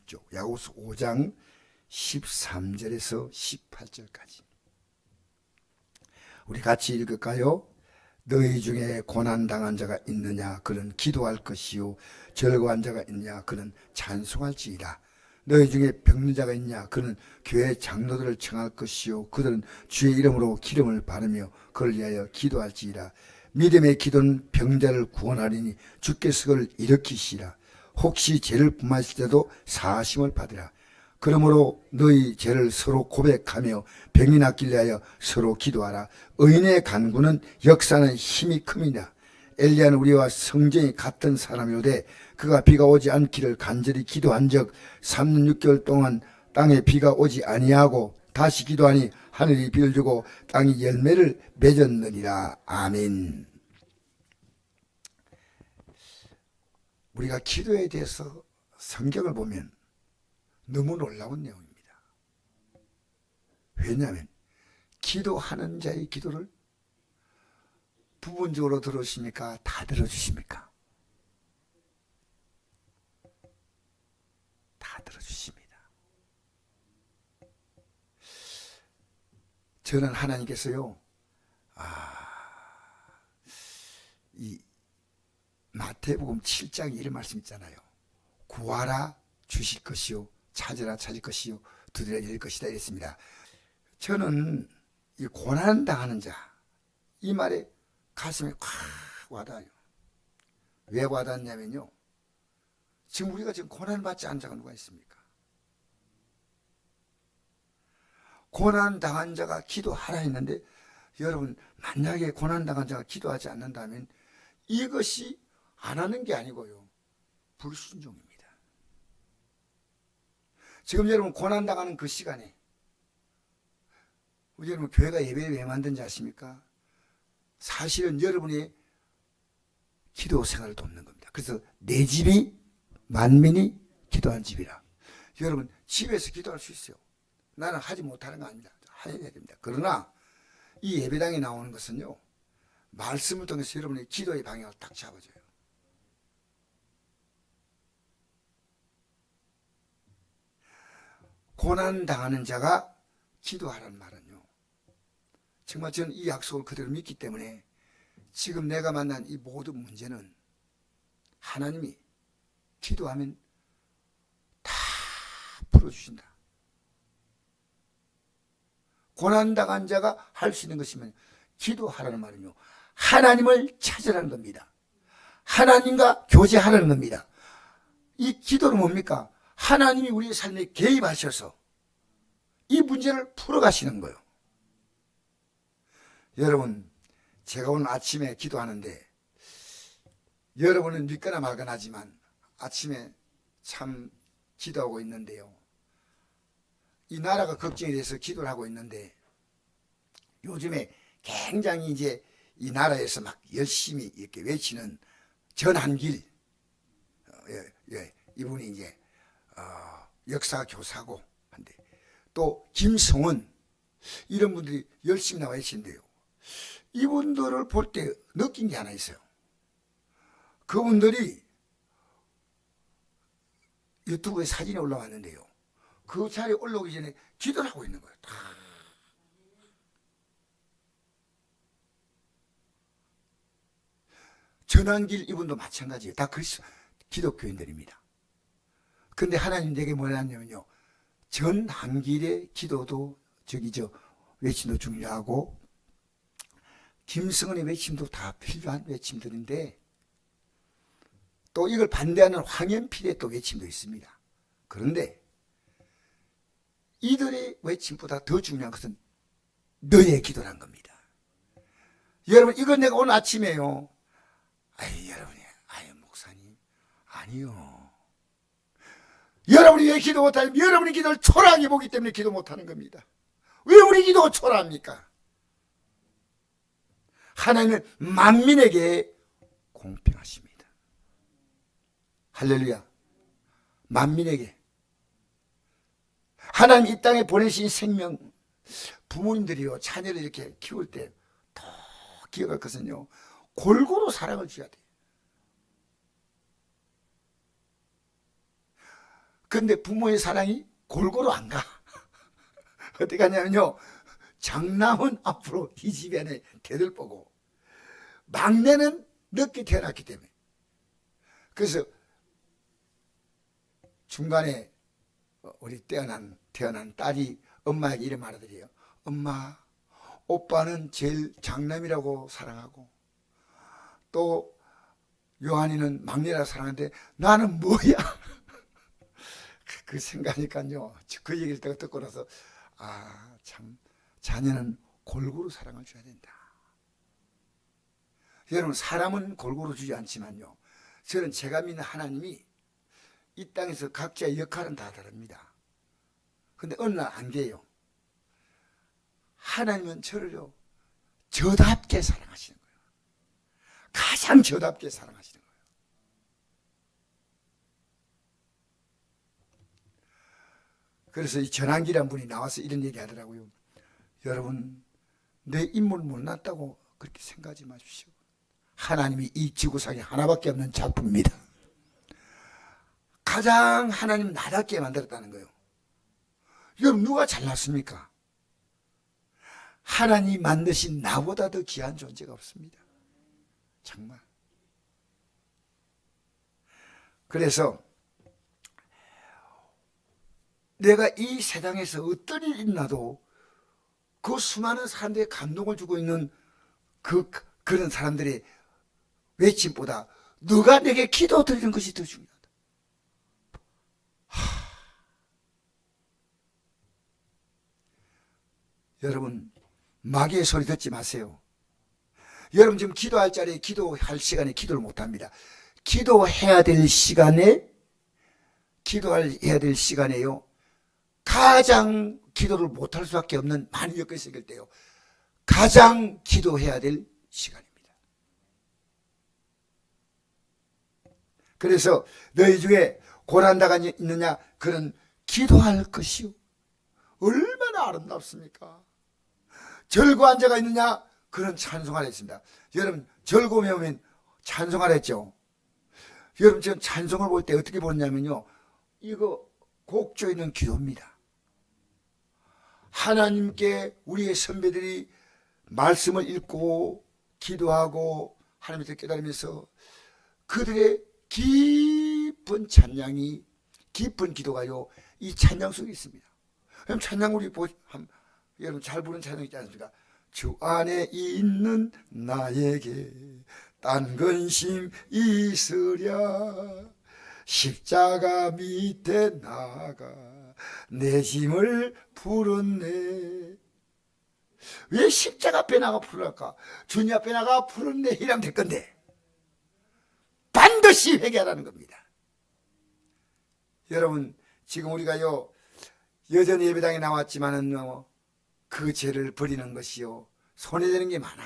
6조, 야고보서 5장 13절에서 18절까지 우리 같이 읽을까요? 너희 중에 고난당한 자가 있느냐 그는 기도할 것이요 절거한 자가 있느냐 그는 찬송할지이다. 너희 중에 병든 자가 있냐 그는 교회 장로들을 청할 것이요 그들은 주의 이름으로 기름을 바르며 그를 위하여 기도할지이다. 믿음의 기도는 병자를 구원하리니 주께서 그를 일으키시리라. 혹시 죄를 범하실 때도 사하심을 받으라. 그러므로 너희 죄를 서로 고백하며 병이 낫길 위하여 서로 기도하라. 의인의 간구는 역사는 힘이 큼이다. 엘리야는 우리와 성정이 같은 사람이로되 그가 비가 오지 않기를 간절히 기도한 적 3년 6개월 동안 땅에 비가 오지 아니하고 다시 기도하니 하늘이 비를 주고 땅이 열매를 맺었느니라. 아멘. 우리가 기도에 대해서 성경을 보면 너무 놀라운 내용입니다. 왜냐하면 기도하는 자의 기도를 부분적으로 들으십니까? 다 들어주십니까? 다 들어주십니다. 저는 하나님께서요, 이 마태복음 7장 이런 말씀 있잖아요. 구하라 주실 것이요 찾으라 찾을 것이요 두드리라 열릴 것이다 이랬습니다. 저는 이 고난당하는 자, 이 말에 가슴에 콱 와닿아요. 왜 와닿냐면요, 지금 우리가 지금 고난을 받지 않은 자가 누가 있습니까? 고난당한 자가 기도하라 했는데, 여러분 만약에 고난당한 자가 기도하지 않는다면 이것이 안 하는 게 아니고요, 불순종입니다. 지금 여러분 고난당하는 그 시간에 우리 여러분 교회가 예배를 왜 만든지 아십니까? 사실은 여러분의 기도 생활을 돕는 겁니다. 그래서 내 집이 만민이 기도한 집이라. 여러분 집에서 기도할 수 있어요. 나는 하지 못하는 거 아닙니다. 해야 됩니다. 그러나 이 예배당에 나오는 것은요, 말씀을 통해서 여러분의 기도의 방향을 딱 잡아줘요. 고난당하는 자가 기도하라는 말은요, 정말 저는 이 약속을 그대로 믿기 때문에 지금 내가 만난 이 모든 문제는 하나님이 기도하면 다 풀어주신다. 고난당한 자가 할 수 있는 것이면 기도하라는 말은요, 하나님을 찾으라는 겁니다. 하나님과 교제하라는 겁니다. 이 기도는 뭡니까? 하나님이 우리의 삶에 개입하셔서 이 문제를 풀어가시는 거예요. 여러분, 제가 오늘 아침에 기도하는데, 여러분은 믿거나 말거나 하지만 아침에 참 기도하고 있는데요, 이 나라가 걱정이 돼서 기도를 하고 있는데, 요즘에 굉장히 이제 이 나라에서 막 열심히 이렇게 외치는 전한길, 이분이 이제 역사 교사고 한데, 또 김성원, 이런 분들이 열심히 나와 계신데요, 이분들을 볼 때 느낀 게 하나 있어요. 그분들이 유튜브에 사진이 올라왔는데요, 그 자리에 올라오기 전에 기도를 하고 있는 거예요. 다. 전한길 이분도 마찬가지예요. 다 기독교인들입니다. 근데 하나님 내게 뭐냐면요, 전한길의 기도도 외침도 중요하고 김성은의 외침도 다 필요한 외침들인데, 또 이걸 반대하는 황현필의 또 외침도 있습니다. 그런데 이들의 외침보다 더 중요한 것은 너의 기도란 겁니다. 여러분, 이건 내가 오늘 아침에요, 여러분이 목사님, 아니요, 여러분이 왜 기도 못하냐면 여러분이 기도를 초라하게 보기 때문에 기도 못하는 겁니다. 왜 우리 기도가 초라합니까? 하나님은 만민에게 공평하십니다. 할렐루야. 만민에게. 하나님 이 땅에 보내신 생명, 부모님들이요, 자녀를 이렇게 키울 때 더 기억할 것은요, 골고루 사랑을 줘야 돼요. 근데 부모의 사랑이 골고루 안 가. 어떻게 하냐면요, 장남은 앞으로 이 집안에 대들보고 막내는 늦게 태어났기 때문에, 그래서 중간에 우리 태어난 딸이 엄마에게 이런 말을 드려요. 엄마, 오빠는 제일 장남이라고 사랑하고 또 요한이는 막내라 사랑하는데 나는 뭐야? 그 생각하니까요, 그 얘기를 듣고 나서 참 자녀는 골고루 사랑을 줘야 된다. 여러분, 사람은 골고루 주지 않지만요, 저는 제가 믿는 하나님이 이 땅에서 각자의 역할은 다 다릅니다. 근데 어느 날 안개요, 하나님은 저를요 저답게 사랑하시는 거예요. 가장 저답게 사랑하시는 거예요. 그래서 이 전환기란 분이 나와서 이런 얘기 하더라고요. 여러분, 내 인물 못났다고 그렇게 생각하지 마십시오. 하나님이 이 지구상에 하나밖에 없는 작품입니다. 가장 하나님 나답게 만들었다는 거예요. 여러분, 누가 잘났습니까? 하나님 만드신 나보다 더 귀한 존재가 없습니다. 정말. 그래서 내가 이 세상에서 어떤 일이 있나도 그 수많은 사람들의 감동을 주고 있는 그런 사람들의 외침보다 너가 내게 기도 드리는 것이 더 중요하다. 여러분, 마귀의 소리 듣지 마세요. 여러분 지금 기도할 자리에, 기도할 시간에 기도를 못합니다. 기도해야 될 시간에요, 가장 기도를 못할 수밖에 없는 많은 여건이 생길 때요, 가장 기도해야 될 시간입니다. 그래서 너희 중에 고난다가 있느냐? 그런 기도할 것이요, 얼마나 아름답습니까? 절구한 자가 있느냐? 그런 찬송하라 했습니다. 여러분, 절구에 오면 찬송하라 했죠. 여러분, 저는 찬송을 볼 때 어떻게 보냐면요, 이거 곡조 있는 기도입니다. 하나님께 우리의 선배들이 말씀을 읽고 기도하고 하나님을 깨달으면서 그들의 깊은 찬양이, 깊은 기도가요, 이 찬양 속에 있습니다. 그럼 찬양 우리 여러분 잘 부르는 찬양 있지 않습니까? 주 안에 있는 나에게 딴 근심 있으랴, 십자가 밑에 나가 내 짐을 풀었네. 왜 십자가 앞에 나가 풀을까? 주님 앞에 나가 풀었네 이러면 될 건데, 반드시 회개하라는 겁니다. 여러분, 지금 우리가요 여전히 예배당에 나왔지만은 그 죄를 버리는 것이요 손해되는 게 많아.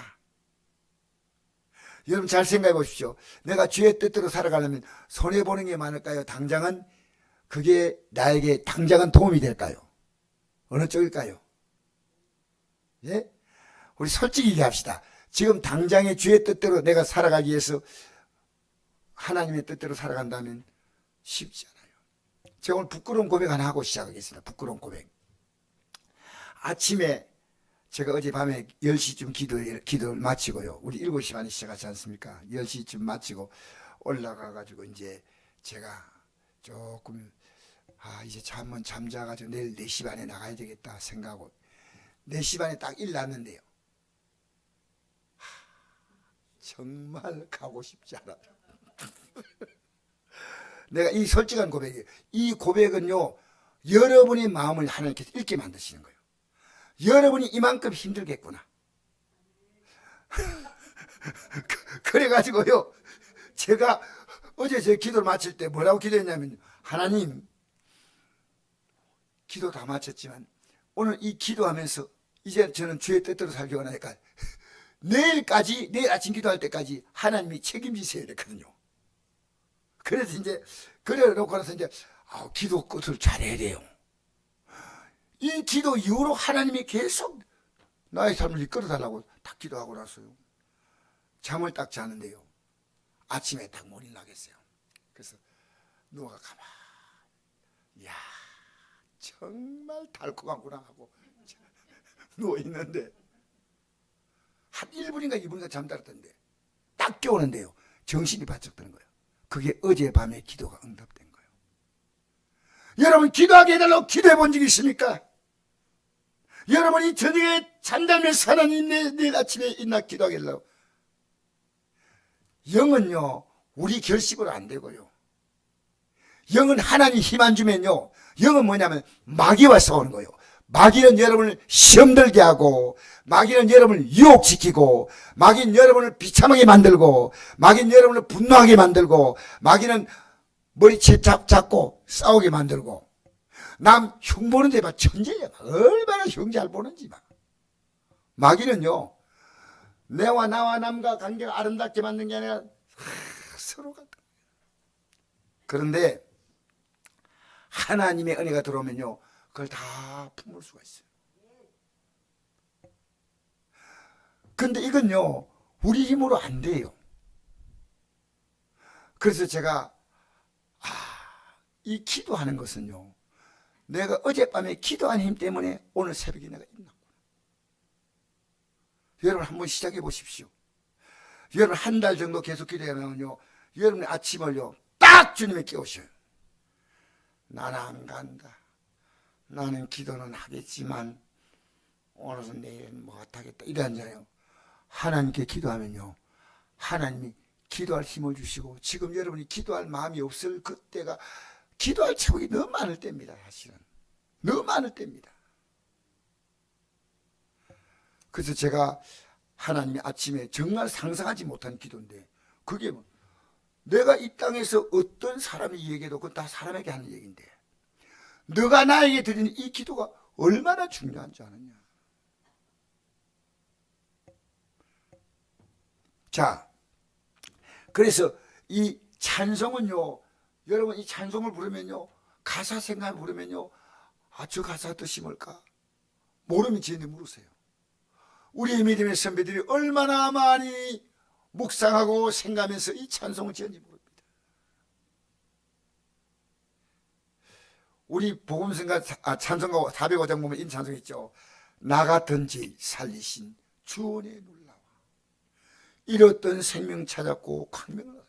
여러분 잘 생각해 보십시오. 내가 주의 뜻대로 살아가려면 손해보는 게 많을까요? 당장은 그게 나에게 당장은 도움이 될까요? 어느 쪽일까요? 예? 우리 솔직히 얘기합시다. 지금 당장의 주의 뜻대로 내가 살아가기 위해서 하나님의 뜻대로 살아간다면 쉽지 않아요. 제가 오늘 부끄러운 고백 하나 하고 시작하겠습니다. 부끄러운 고백. 아침에 제가 어젯밤에 10시쯤 기도를 마치고요, 우리 7시 반에 시작하지 않습니까? 10시쯤 마치고 올라가가지고 이제 제가 조금 이제 잠자가지고 내일 4시 반에 나가야 되겠다 생각하고 4시 반에 딱 일났는데요, 정말 가고 싶지 않아요. 내가 이 솔직한 고백이에요. 이 고백은요, 여러분의 마음을 하나님께서 읽게 만드시는 거예요. 여러분이 이만큼 힘들겠구나. 그래가지고요, 제가 어제 제 기도를 마칠 때 뭐라고 기도했냐면, 하나님, 기도 다 마쳤지만 오늘 이 기도하면서 이제 저는 주의 뜻대로 살기 원하니까 내일 아침 기도할 때까지 하나님이 책임지셔야 되거든요. 그래서 이제 그래 놓고 나서 이제 기도 끝을 잘해야 돼요. 이 기도 이후로 하나님이 계속 나의 삶을 이끌어달라고 딱 기도하고 나서요, 잠을 딱 자는데요, 아침에 딱 몰이 나겠어요. 그래서 누가 가만히 야, 정말 달콤하구나 하고 누워있는데 한 1분인가 2분인가 잠들었던데 딱 깨우는데요, 정신이 바짝 드는 거예요. 그게 어젯밤에 기도가 응답된 거예요. 여러분, 기도하게 해달라고 기도해 본 적이 있습니까? 여러분이 저녁에 잠들면서 하나님 내일 아침에 일어나 기도하게 해달라고. 영은요, 우리 결식으로 안 되고요. 영은 하나님 힘 안 주면요, 영은 뭐냐면 마귀와 싸우는 거예요. 마귀는 여러분을 시험 들게 하고, 마귀는 여러분을 유혹시키고, 마귀는 여러분을 비참하게 만들고, 마귀는 여러분을 분노하게 만들고, 마귀는 머리채 잡고 싸우게 만들고, 남 흉 보는데 봐, 천재야. 얼마나 흉 잘 보는지 봐. 마귀는요, 내와 나와 남과 관계가 아름답게 만든 게 아니라 서로가. 그런데 하나님의 은혜가 들어오면요, 그걸 다 품을 수가 있어요. 근데 이건요, 우리 힘으로 안 돼요. 그래서 제가 이 기도하는 것은요, 내가 어젯밤에 기도한 힘 때문에 오늘 새벽에 내가 일어났구나. 여러분 한번 시작해 보십시오. 여러분 한 달 정도 계속 기도하면요, 여러분의 아침을요 딱 주님이 깨우셔요. 나는 안 간다. 나는 기도는 하겠지만 오늘은 내일은 못하겠다. 이러잖아요. 하나님께 기도하면요, 하나님이 기도할 힘을 주시고, 지금 여러분이 기도할 마음이 없을 그때가 기도할 제목이 너무 많을 때입니다. 사실은 너무 많을 때입니다. 그래서 제가 하나님이 아침에 정말 상상하지 못한 기도인데, 그게 뭐 내가 이 땅에서 어떤 사람이 얘기해도 그건 다 사람에게 하는 얘기인데, 너가 나에게 드리는 이 기도가 얼마나 중요한지 아느냐. 자, 그래서 이 찬송은요, 여러분 이 찬송을 부르면요, 가사 생각을 부르면요, 저 가사가 더 심을까? 모르면 저한테 물으세요. 우리 믿음의 선배들이 얼마나 많이 묵상하고 생각하면서 이 찬송을 지었는지 모릅니다. 우리 복음성가 찬송가 405장 보면 이 찬송 있죠. 나 같은 죄 살리신 주원의 놀라와 잃었던 생명 찾았고 광명을 얻네.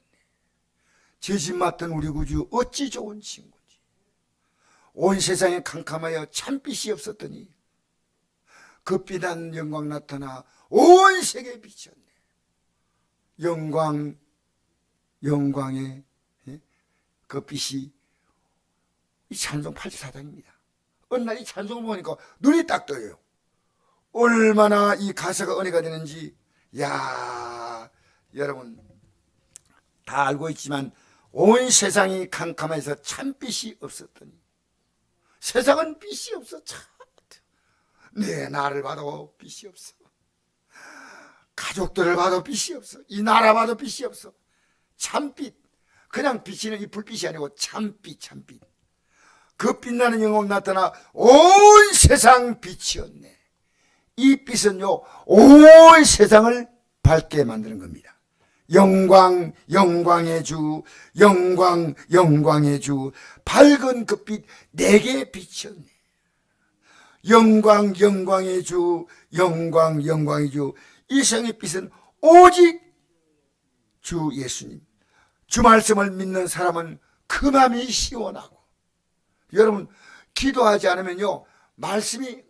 죄짐 맡은 우리 구주 어찌 좋은 친구지. 온 세상에 캄캄하여 참빛이 없었더니 그 빛난 영광 나타나 온 세계에 비쳤네. 영광의 그 빛이 이 찬송 84장입니다. 어느 날 이 찬송을 보니까 눈이 딱 떠요. 얼마나 이 가사가 은혜가 되는지. 야, 여러분 다 알고 있지만 온 세상이 캄캄해서 참빛이 없었더니, 세상은 빛이 없어. 참, 내 나를 봐도 빛이 없어. 가족들을 봐도 빛이 없어. 이 나라 봐도 빛이 없어. 참빛. 그냥 비치는 이 불빛이 아니고 참빛. 그 빛나는 영광 나타나 온 세상 빛이었네. 이 빛은요, 온 세상을 밝게 만드는 겁니다. 영광의 주, 영광의 주, 밝은 그 빛 내게 비쳤네. 영광의 주, 영광의 주. 이 세상의 빛은 오직 주 예수님. 주 말씀을 믿는 사람은 그 마음이 시원하고. 여러분 기도하지 않으면요, 말씀이,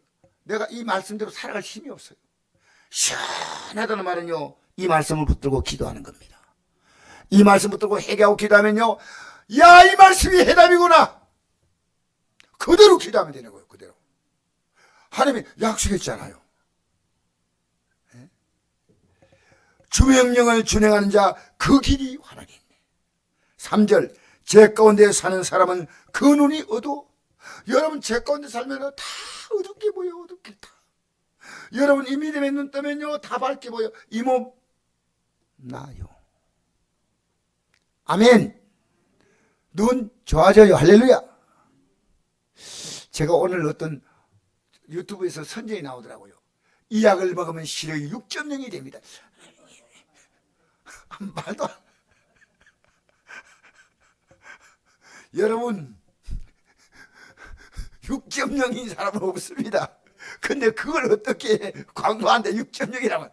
내가 이 말씀대로 살아갈 힘이 없어요. 시원하다는 말은요, 이 말씀을 붙들고 기도하는 겁니다. 이 말씀 붙들고 회개하고 기도하면요, 야, 이 말씀이 해답이구나. 그대로 기도하면 되는 거예요. 그대로. 하나님이 약속했잖아요. 주 명령을 준행하는 자 그 길이 환하겠네. 3절, 제 가운데 사는 사람은 그 눈이 어두워. 여러분 제 가운데 살면 다 어둡게 보여. 어둡게 다. 여러분 이 믿음의 눈 뜨면요, 다 밝게 보여. 이 몸 나요. 아멘. 눈 좋아져요. 할렐루야. 제가 오늘 어떤 유튜브에서 선전이 나오더라고요. 이 약을 먹으면 시력이 6.0이 됩니다. 말도 안. 여러분 6.0인 사람은 없습니다. 근데 그걸 어떻게 강조하는데 6.0이라면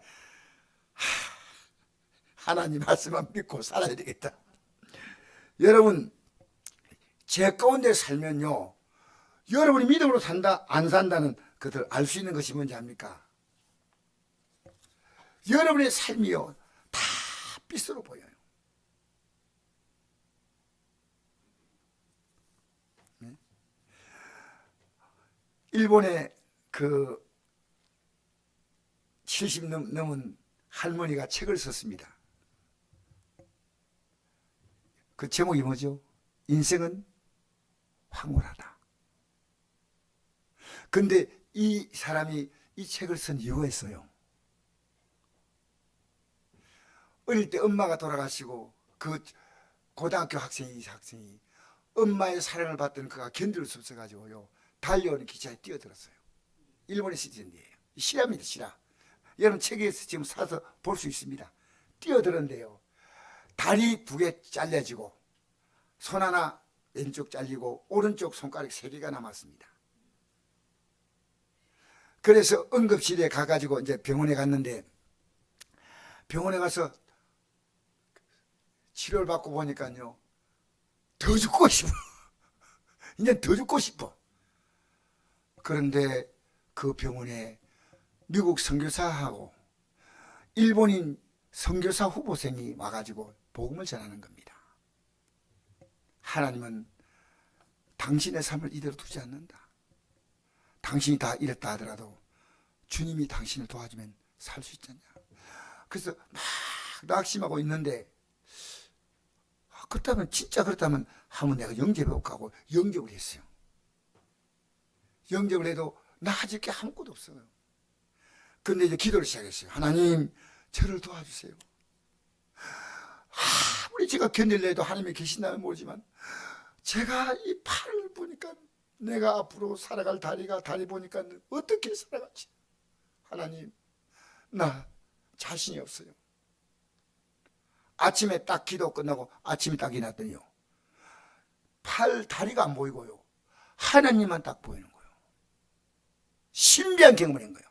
하나님 말씀만 믿고 살아야 되겠다. 여러분, 제 가운데 살면요, 여러분이 믿음으로 산다 안 산다는 것을 알 수 있는 것이 뭔지 압니까? 여러분의 삶이요 다 빛으로 보여요. 일본의 그 70 넘은 할머니가 책을 썼습니다. 그 제목이 뭐죠? 인생은 황홀하다. 근데 이 사람이 이 책을 쓴 이유가 있어요. 어릴 때 엄마가 돌아가시고 그 고등학교 학생이 엄마의 사랑을 받던 그가 견딜 수 없어가지고요, 달려오는 기차에 뛰어들었어요. 일본의 시티즌이에요. 실화입니다, 실화. 여러분 책에서 지금 사서 볼 수 있습니다. 뛰어들었는데요, 다리 2개 잘려지고 손 하나 왼쪽 잘리고 오른쪽 손가락 3개가 남았습니다. 그래서 응급실에 가가지고 이제 병원에 갔는데, 병원에 가서 치료를 받고 보니까요, 더 죽고 싶어. 이제 더 죽고 싶어. 그런데 그 병원에 미국 선교사하고 일본인 선교사 후보생이 와가지고 복음을 전하는 겁니다. 하나님은 당신의 삶을 이대로 두지 않는다. 당신이 다 이랬다 하더라도 주님이 당신을 도와주면 살 수 있잖냐. 그래서 막 낙심하고 있는데, 그렇다면 진짜 그렇다면 한번 내가 영접해볼까 하고 영접을 했어요. 영접을 해도 나아질 게 아무것도 없어요. 근데 이제 기도를 시작했어요. 하나님, 저를 도와주세요. 아무리 제가 견딜래도 하나님이 계신다면 모르지만, 제가 이 팔을 보니까 내가 앞으로 살아갈 다리 보니까 어떻게 살아가지? 하나님, 나 자신이 없어요. 아침에 딱 기도 끝나고 아침에 딱 일어났더니요, 다리가 안 보이고요, 하나님만 딱 보이는 거예요. 신비한 경험인 거예요.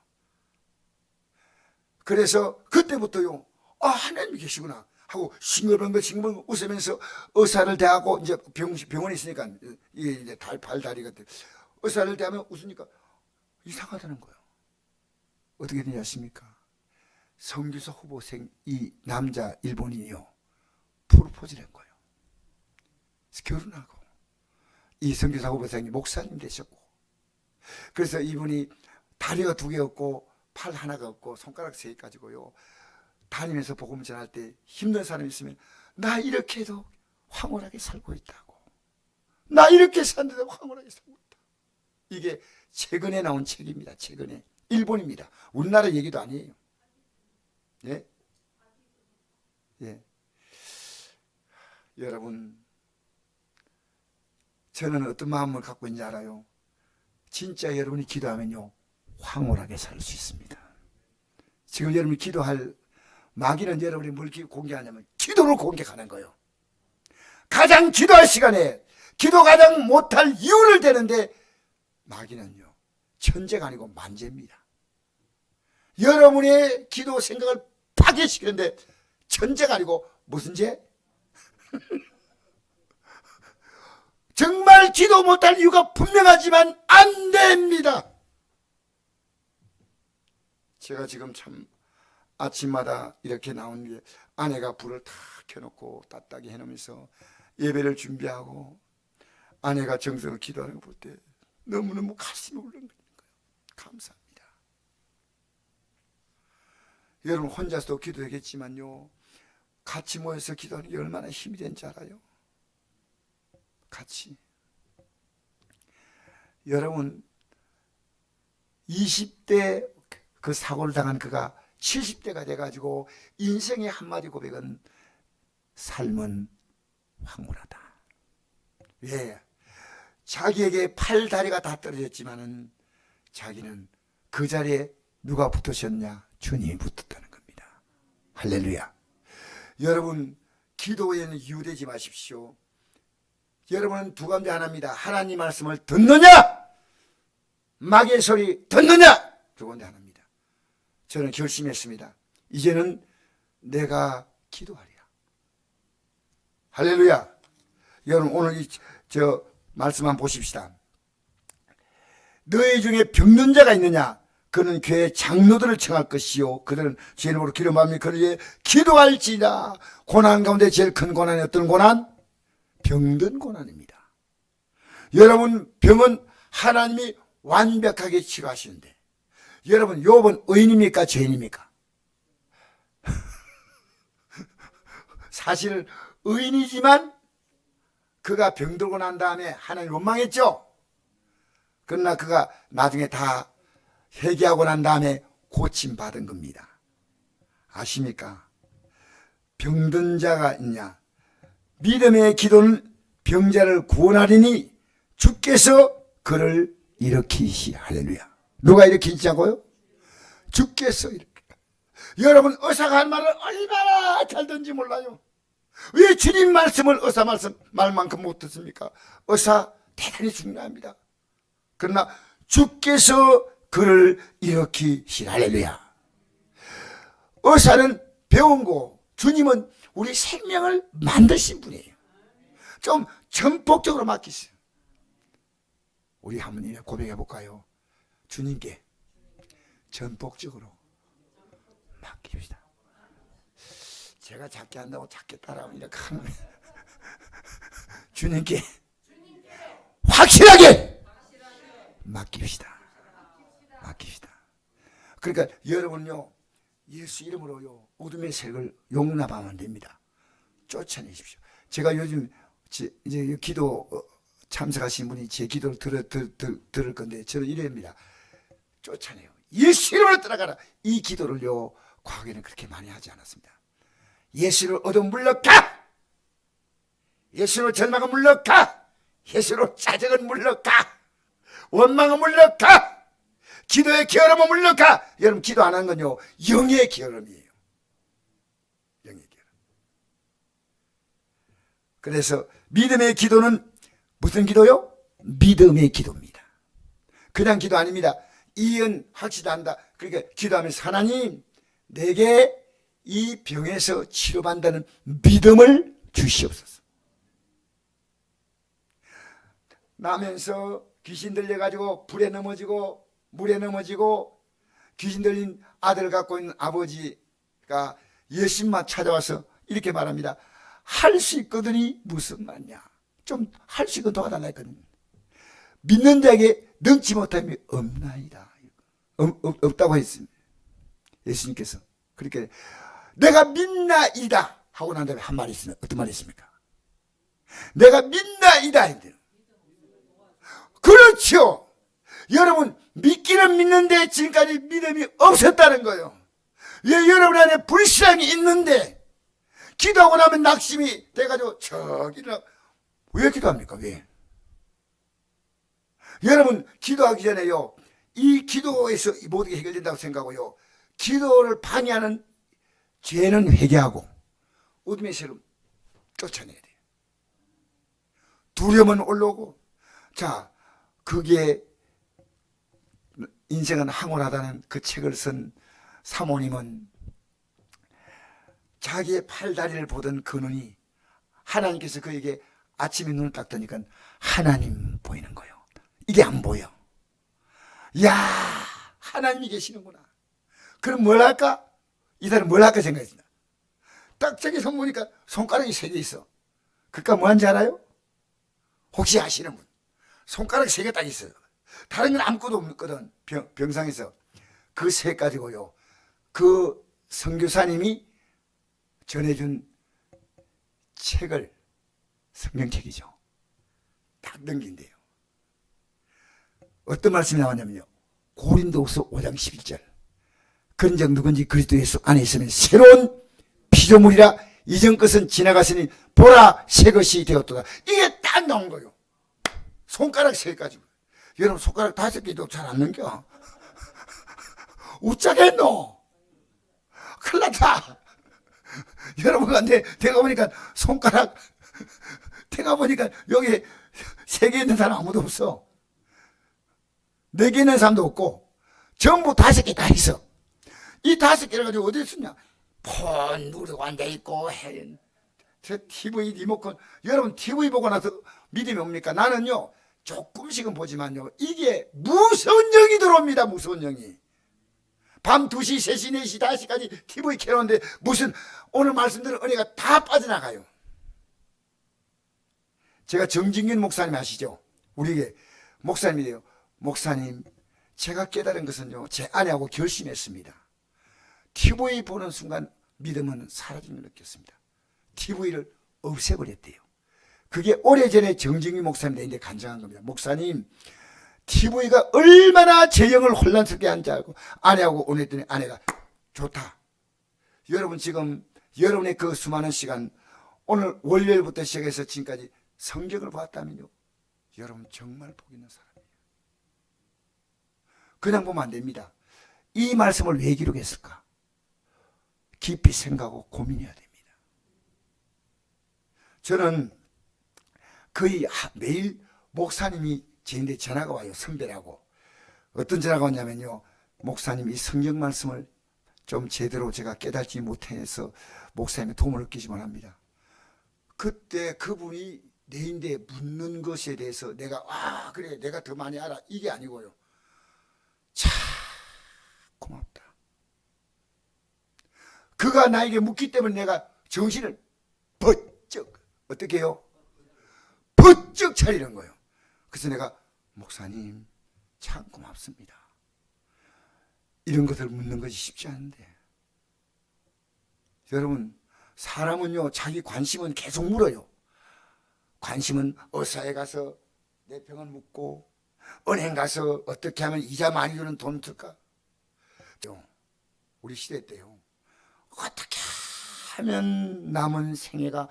그래서 그때부터요, 하나님이 계시구나 하고 싱글벙글 웃으면서 의사를 대하고, 이제 병원에 있으니까 이게 이제 다리 같은 의사를 대하면 웃으니까 이상하다는 거예요. 어떻게 되냐 아십니까? 선교사 후보생 이 남자 일본인이요, 프로포즈를 한 거예요. 결혼하고, 이 선교사 후보생이 목사님 되셨고, 그래서 이분이 다리가 2개 없고 팔 하나가 없고 손가락 3개 가지고요, 다니면서 복음 전할 때 힘든 사람이 있으면, 나 이렇게 해도 황홀하게 살고 있다고, 나 이렇게 사는데도 황홀하게 살고 있다. 이게 최근에 나온 책입니다. 최근에. 일본입니다. 우리나라 얘기도 아니에요. 예? 예. 여러분, 저는 어떤 마음을 갖고 있는지 알아요? 진짜 여러분이 기도하면요, 황홀하게 살 수 있습니다. 지금 여러분이 기도할, 마귀는 여러분이 뭘 공격하냐면 기도를 공격하는 거예요. 가장 기도할 시간에 기도 가장 못할 이유를 대는데, 마귀는요, 천재가 아니고 만재입니다. 여러분의 기도 생각을 파괴시키는데 천재가 아니고 무슨 죄? 정말 기도 못할 이유가 분명하지만 안 됩니다. 제가 지금 참 아침마다 이렇게 나온 게, 아내가 불을 다 켜놓고 따뜻하게 해놓으면서 예배를 준비하고 아내가 정성을 기도하는 거 볼 때 너무너무 가슴이 울렁거리는 거예요. 감사합니다. 여러분 혼자서도 기도하겠지만요, 같이 모여서 기도하는 게 얼마나 힘이 되는지 알아요? 같이. 여러분 20대 그 사고를 당한 그가 70대가 돼가지고 인생의 한마디 고백은, 삶은 황홀하다. 왜? 자기에게 다리가 다 떨어졌지만은 자기는 그 자리에 누가 붙으셨냐? 주님이 붙었다는 겁니다. 할렐루야. 여러분 기도에는 이유되지 마십시오. 여러분은 두 가지 하나입니다. 하나님 말씀을 듣느냐, 마귀의 소리 듣느냐? 그건데 안 합니다. 저는 결심했습니다. 이제는 내가 기도하리라. 할렐루야. 여러분 오늘 저 말씀 한번 보십시다. 너희 중에 병든 자가 있느냐? 그는 교회 장로들을 청할 것이요 그들은 주님으로 기름하며 그를 위해 기도할지라. 고난 가운데 제일 큰 고난이 어떤 고난? 병든 고난입니다. 여러분 병은 하나님이 완벽하게 치료하시는데 여러분 욥은 의인입니까 죄인입니까? 사실은 의인이지만 그가 병들고 난 다음에 하나님 원망했죠. 그러나 그가 나중에 다 회개하고 난 다음에 고침받은 겁니다. 아십니까? 병든 자가 있냐? 믿음의 기도는 병자를 구원하리니 주께서 그를 일으키시. 할렐루야. 누가 일으키시자고요? 주께서 일으키시. 여러분 의사가 한 말을 얼마나 잘 듣는지 몰라요. 왜 주님 말씀을 의사 말만큼 못 듣습니까? 의사 대단히 중요합니다. 그러나 주께서 그를 일으키시라. 할렐루야. 의사는 배운 거, 주님은 우리 생명을 만드신 분이에요. 좀 전폭적으로 맡기세요. 우리 한번 고백해 볼까요? 주님께 전폭적으로 맡깁시다. 제가 작게 한다고 작게 따라하면 이렇게 하면 주님께 확실하게 맡깁시다. 맡깁시다. 그러니까 여러분요 예수 이름으로요 어둠의 색을 용납하면 됩니다. 쫓아내십시오. 제가 요즘 이제 기도 참석하신 분이 제 기도를 들을 건데 저는 이래입니다. 쫓아내요. 예수 이름으로 들어가라. 이 기도를요 과거에는 그렇게 많이 하지 않았습니다. 예수로 어둠 물러가. 예수로 절망은 물러가. 예수로 짜증은 물러가. 원망은 물러가. 기도의 게으름은 물러가. 여러분 기도 안 하는 건요 영의 게으름이에요. 영의 게으름. 그래서 믿음의 기도는 무슨 기도요? 믿음의 기도입니다. 그냥 기도 아닙니다. 이은 확실한다. 그러니까 기도하면서 하나님 내게 이 병에서 치료받는다는 믿음을 주시옵소서. 나면서 귀신 들려가지고 불에 넘어지고 물에 넘어지고 귀신 들린 아들을 갖고 있는 아버지가 예수님만 찾아와서 이렇게 말합니다. 할 수 있거든이 무슨 말이냐. 좀 할 수 있고 도와달라 했거든요. 믿는 자에게 능치 못함이 없나이다. 없다고 했습니다. 예수님께서. 그렇게 내가 믿나이다 하고 난 다음에 한 말이 있으면 어떤 말이 있습니까? 내가 믿나이다. 그렇죠. 여러분 믿기는 믿는데 지금까지 믿음이 없었다는 거예요. 왜 여러분 안에 불신앙이 있는데 기도하고 나면 낙심이 돼가지고 저기를 왜 기도합니까? 왜? 여러분 기도하기 전에요 이 기도에서 모든 게 해결된다고 생각하고요 기도를 방해하는 죄는 회개하고 어둠의 세를 쫓아내야 돼요. 두려움은 올라오고 자 그게 인생은 황홀하다는 그 책을 쓴 사모님은 자기의 팔다리를 보던 그 눈이 하나님께서 그에게 아침에 눈을 딱 뜨니까 하나님 보이는 거예요. 이게 안 보여. 야 하나님이 계시는구나. 그럼 뭘 할까? 이 사람 뭘 할까 생각했습니다. 딱 저기 손 보니까 손가락이 3개 있어. 그러니까 뭐 하는지 알아요? 혹시 아시는 분? 손가락 3개 딱 있어요. 다른 건 아무것도 없거든. 병상에서. 그 세 가지고요. 그 선교사님이 전해준 책을 성경책이죠. 딱 넘긴대요. 어떤 말씀이 나왔냐면요. 고린도후서 5장 11절. 그런즉 누군지 그리스도 예수 안에 있으면 새로운 피조물이라 이전 것은 지나갔으니 보라 새 것이 되었도다. 이게 딱 나온 거예요. 손가락 3가지. 여러분 손가락 5개도 잘 안 넘겨. 웃자겠노? 큰일 났다. 여러분한테 내가 보니까 손가락 내가 보니까 여기 3개 있는 사람 아무도 없어. 네 개 있는 사람도 없고 전부 5개 다 있어. 이 5개를 가지고 어디에 쓰냐? 폰 누르고 앉아있고 저 TV 리모컨. 여러분 TV 보고 나서 믿음이 옵니까? 나는요 조금씩은 보지만요 이게 무서운 영이 들어옵니다. 무서운 영이. 밤 2시, 3시, 4시, 5시까지 TV 켜놓는데 무슨 오늘 말씀드린 은혜가 다 빠져나가요. 제가 정진균 목사님 아시죠? 우리에게 목사님이래요. 목사님, 제가 깨달은 것은요 제 아내하고 결심했습니다. TV 보는 순간 믿음은 사라진 걸 느꼈습니다. TV를 없애버렸대요. 그게 오래전에 정진균 목사님인데 이제 간증한 겁니다. 목사님, TV가 얼마나 제 영을 혼란스럽게 하는지 알고 아내하고 오늘 했더니 아내가 좋다. 여러분 지금 여러분의 그 수많은 시간 오늘 월요일부터 시작해서 지금까지 성경을 봤다면요 여러분 정말 복 있는 사람이에요. 그냥 보면 안 됩니다. 이 말씀을 왜 기록했을까? 깊이 생각하고 고민해야 됩니다. 저는 거의 매일 목사님이 저한테 전화가 와요. 선배라고. 어떤 전화가 왔냐면요, 목사님 이 성경 말씀을 좀 제대로 제가 깨닫지 못해서 목사님의 도움을 얻기만 합니다. 그때 그분이 내인데 묻는 것에 대해서 내가 그래 내가 더 많이 알아 이게 아니고요, 참 고맙다. 그가 나에게 묻기 때문에 내가 정신을 번쩍 어떻게 해요? 번쩍 차리는 거예요. 그래서 내가 목사님 참 고맙습니다. 이런 것을 묻는 것이 쉽지 않은데 여러분 사람은요 자기 관심은 계속 물어요. 관심은 의사에 가서 내 병을 묻고 은행 가서 어떻게 하면 이자 많이 주는 돈 쓸까? 우리 시대 때요 어떻게 하면 남은 생애가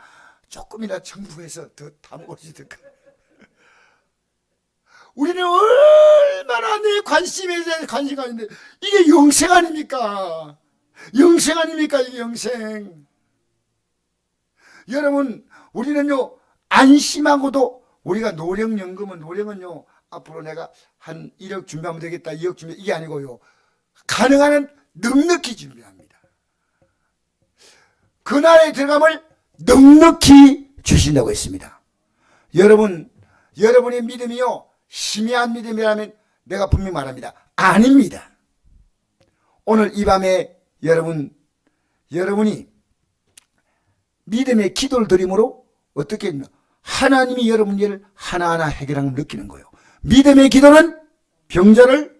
조금이나 정부에서 더 담궈질까? 우리는 얼마나 내 관심에 대한 관심이 있는데 이게 영생 아닙니까? 영생 아닙니까? 이게 영생. 여러분 우리는요 안심하고도 우리가 노령은요 앞으로 내가 한 1억 준비하면 되겠다 2억 준비 이게 아니고요 가능한 한 넉넉히 준비합니다. 그날의 들어감을 넉넉히 주신다고 했습니다. 여러분의 믿음이요 희미한 믿음이라면 내가 분명히 말합니다. 아닙니다. 오늘 이 밤에 여러분이 믿음의 기도를 드림으로 어떻게 했냐? 하나님이 여러분 일을 하나하나 해결하는 걸 느끼는 거예요. 믿음의 기도는 병자를,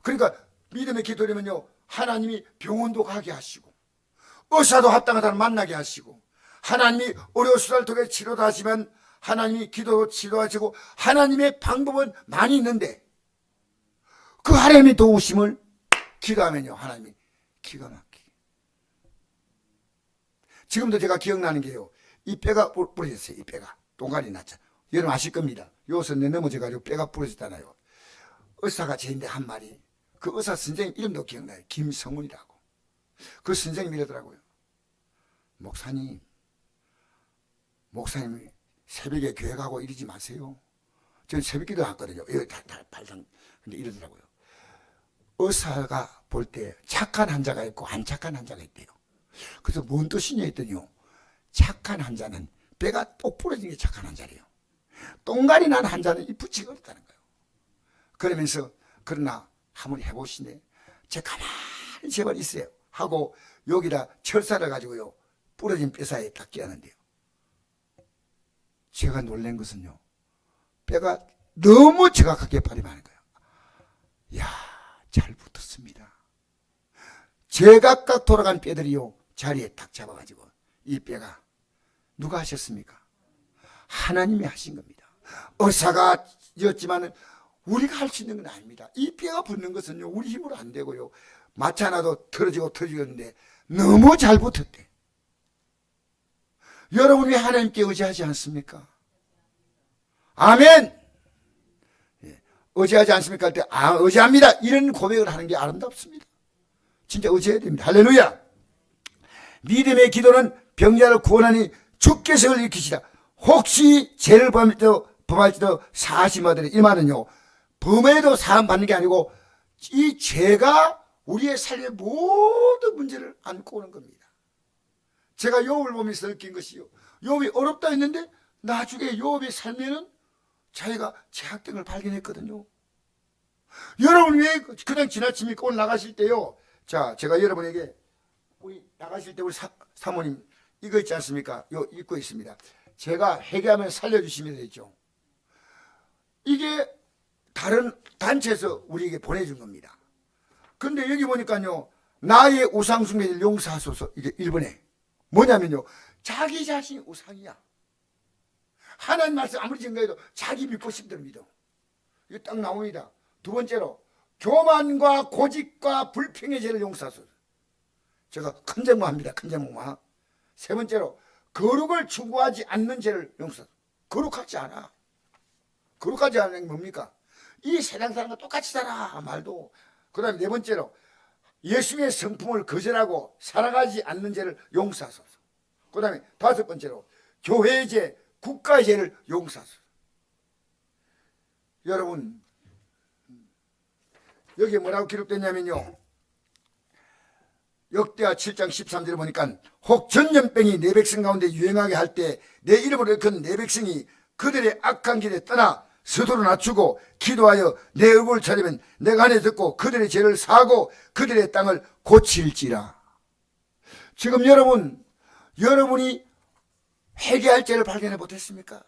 그러니까 믿음의 기도라면요 하나님이 병원도 가게 하시고 의사도 합당하다는 만나게 하시고 하나님이 의료 수사를 통해 치료도 하시면 하나님이 기도로 치료하시고 하나님의 방법은 많이 있는데 그 하나님의 도우심을 기도하면요 하나님이 기가 막히게. 지금도 제가 기억나는 게요 이 뼈가 부러졌어요. 이 뼈가 동간이 났잖아요. 여러분 아실 겁니다. 요새 내 넘어져가지고 뼈가 부러졌잖아요. 의사가 제인데 한 말이 그 의사 선생님 이름도 기억나요. 김성훈이라고. 그 선생님이 이러더라고요. 목사님이 새벽에 교회 가고 이러지 마세요. 저는 새벽 기도 했거든요. 발상. 근데 이러더라고요. 의사가 볼 때 착한 환자가 있고 안 착한 환자가 있대요. 그래서 뭔 뜻이냐 했더니요. 착한 환자는 뼈가 똑 부러진 게 착한 환자래요. 똥갈이 난 환자는 이 붙이가 없다는 거예요. 그러면서 그러나 한번 해보시네. 가만히 제발 있어요. 하고 여기다 철사를 가지고요. 부러진 뼈 사이에 딱 끼었는데요. 제가 놀란 것은요. 뼈가 너무 정확하게 발림하는 거예요. 이야, 잘 붙었습니다. 제각각 돌아간 뼈들이요. 자리에 딱 잡아가지고 이 뼈가 누가 하셨습니까? 하나님이 하신 겁니다. 의사가 였지만은 우리가 할 수 있는 건 아닙니다. 이 뼈가 붙는 것은요 우리 힘으로 안 되고요 마치 하나도 틀어지는데 너무 잘 붙었대. 여러분 왜 하나님께 의지하지 않습니까? 아멘. 의지하지 않습니까? 할 때 의지합니다 이런 고백을 하는 게 아름답습니다. 진짜 의지해야 됩니다. 할렐루야. 믿음의 기도는 병자를 구원하니 주께서 일으키시라. 혹시 죄를 범할지도 사하심하더니 이 말은요 범해도 사함 받는 게 아니고 이 죄가 우리의 삶의 모든 문제를 안고 오는 겁니다. 제가 욥을 보면서 느낀 것이요, 욥이 어렵다 했는데 나중에 욥의 삶에는 자기가 제약된 걸 발견했거든요. 여러분 왜 그냥 지나칩니까? 오늘 나가실 때요, 자, 제가 여러분에게 우리 나가실 때 우리 사모님 이거 있지 않습니까? 요 읽고 있습니다. 제가 회개하면 살려주시면 되죠. 이게 다른 단체에서 우리에게 보내준 겁니다. 근데 여기 보니까요, 나의 우상 숭배를 용서하소서. 이게 1번에 뭐냐면요, 자기 자신이 우상이야. 하나님 말씀 아무리 증거해도 자기 믿고 싶은 대로 믿어. 이거 딱 나옵니다. 두 번째로 교만과 고집과 불평의 죄를 용서하소서. 제가 큰 제목합니다. 큰 제목만. 세 번째로 거룩을 추구하지 않는 죄를 용서하소서. 거룩하지 않아. 거룩하지 않은 게 뭡니까? 이 세상 사람과 똑같이 살아 말도. 그 다음에 네 번째로 예수님의 성품을 거절하고 살아가지 않는 죄를 용서하소서. 그 다음에 다섯 번째로 교회의 죄, 국가의 죄를 용서하소서. 여러분 여기에 뭐라고 기록됐냐면요, 역대하 7장 13절에 보니까 혹 전염병이 내 백성 가운데 유행하게 할 때 내 이름으로 일컫는 내 백성이 그들의 악한 길에 떠나 스스로 낮추고 기도하여 내 얼굴을 찾으면 내가 안에 듣고 그들의 죄를 사하고 그들의 땅을 고칠지라. 지금 여러분이 회개할 죄를 발견해 못했습니까?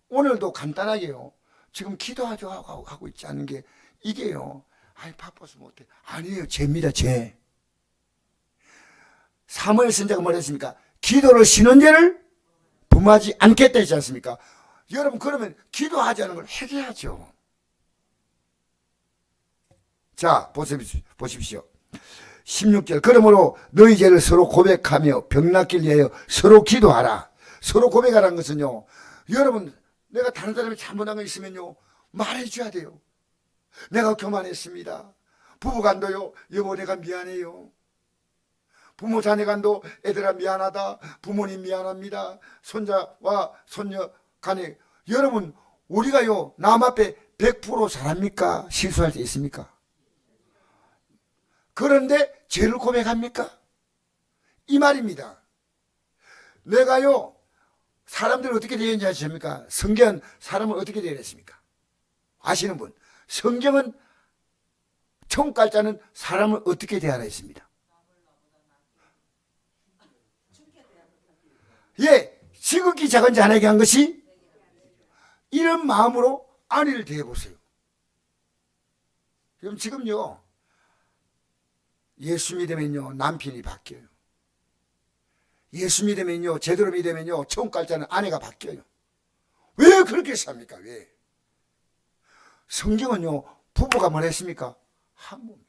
오늘도 간단하게요, 지금 기도하죠 하고 있지 않은 게 이게요, 아이 바빠서 못해. 아니에요, 죄입니다. 죄. 사무엘 선지자가 뭐라 했습니까? 기도를 쉬는 죄를 범하지 않겠다 했지 않습니까? 여러분 그러면 기도하지 않은 걸 회개하죠. 자 보십시오. 16절 그러므로 너희 죄를 서로 고백하며 병낫길 위하여 서로 기도하라. 서로 고백하라는 것은요, 여러분 내가 다른 사람이 잘못한 거 있으면요 말해줘야 돼요. 내가 교만했습니다. 부부간도요, 여보 내가 미안해요. 부모 자녀간도 애들아 미안하다, 부모님 미안합니다. 손자와 손녀 간에. 여러분 우리가요 남 앞에 100% 잘합니까? 실수할 때 있습니까? 그런데 죄를 고백합니까? 이 말입니다. 내가요 사람들을 어떻게 대했는지 아십니까? 성경은 사람을 어떻게 대했습니까? 아시는 분? 성경은 청갈자는 사람을 어떻게 대하라 했습니다. 예, 지극히 작은 자에게 한 것이 이런 마음으로 아내를 대해보세요. 그럼 지금요 예수 믿으면요 남편이 바뀌어요. 예수 믿으면요, 제대로 믿으면요 청갈자는 아내가 바뀌어요. 왜 그렇게 삽니까? 왜? 성경은요 부부가 뭘 했습니까? 한 몸이에요.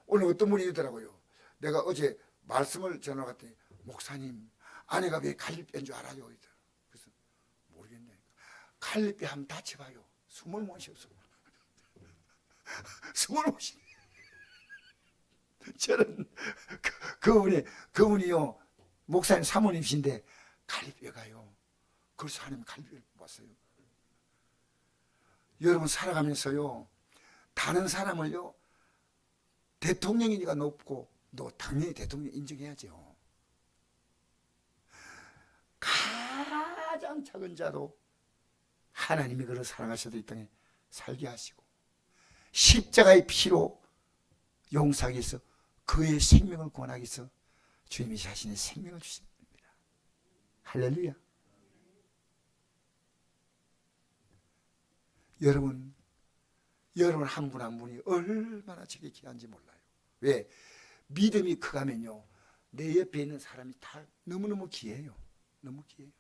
오늘 어떤 분이 이러더라고요. 내가 어제 말씀을 전화갔더니 목사님 아내가 왜 갈비뼈인 줄 알아요? 그래서 모르겠네. 갈비뼈 한번 다쳐봐요. 숨을 못 쉬어서. 숨을 못 쉬어. 저는 그분이요 목사님 사모님이신데 갈비뼈가요. 그래서 하나님 갈비뼈를 뽑았어요. 여러분 살아가면서요 다른 사람을요 대통령이니까 높고 너 당연히 대통령 인정해야죠. 가장 작은 자도 하나님이 그를 사랑하셔도 이 땅에 살게 하시고 십자가의 피로 용서하기 위해서 그의 생명을 구원하기 위해서 주님이 자신의 생명을 주십니다. 할렐루야. 여러분 한 분 한 분이 얼마나 저게 귀한지 몰라요. 왜? 믿음이 크가면요 내 옆에 있는 사람이 다 너무너무 귀해요. 너무 귀해요.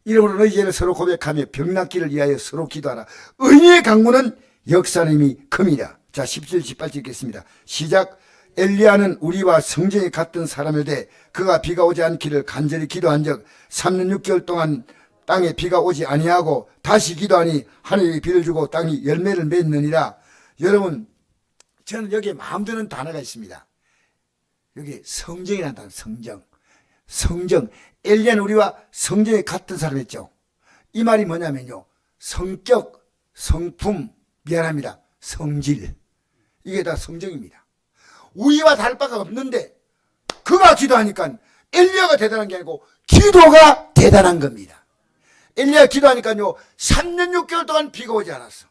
이러므로 너희 죄를 서로 고백하며 병낫기를 위하여 서로 기도하라. 의인의 강구는 역사는 이미 큽니다. 자 17, 18절 읽겠습니다. 시작. 엘리야는 우리와 성정이 같은 사람이되 그가 비가 오지 않기를 간절히 기도한 적 3년 6개월 동안 땅에 비가 오지 아니하고 다시 기도하니 하늘이 비를 주고 땅이 열매를 맺느니라. 여러분 저는 여기에 마음 드는 단어가 있습니다. 여기 성정이라는 단어. 성정. 엘리야는 우리와 성정이 같은 사람이었죠. 이 말이 뭐냐면요, 성격, 성품, 미안합니다, 성질, 이게 다 성정입니다. 우리와 다를 바가 없는데 그가 기도하니까 엘리야가 대단한 게 아니고 기도가 대단한 겁니다. 엘리야가 기도하니까요 3년 6개월 동안 비가 오지 않았어.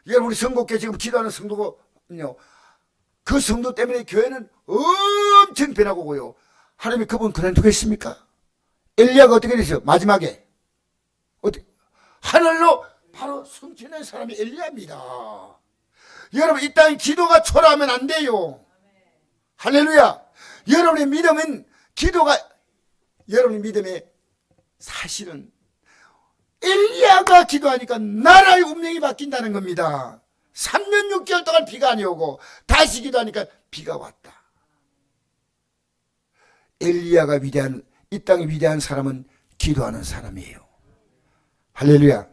여러분, 우리 성곡교회 지금 기도하는 성도거든요, 그 성도 때문에 교회는 엄청 변하고 오고요. 하나님이 그분 그만두겠습니까? 엘리야가 어떻게 됐어요? 마지막에 어떻게 하늘로 바로 승천한 사람이 엘리야입니다. 여러분, 이 땅에 기도가 초라하면 안 돼요. 할렐루야. 여러분의 믿음은 기도가, 여러분의 믿음의 사실은 엘리야가 기도하니까 나라의 운명이 바뀐다는 겁니다. 3년 6개월 동안 비가 안 오고 다시 기도하니까 비가 왔다. 엘리야가 위대한, 이 땅의 위대한 사람은 기도하는 사람이에요. 할렐루야.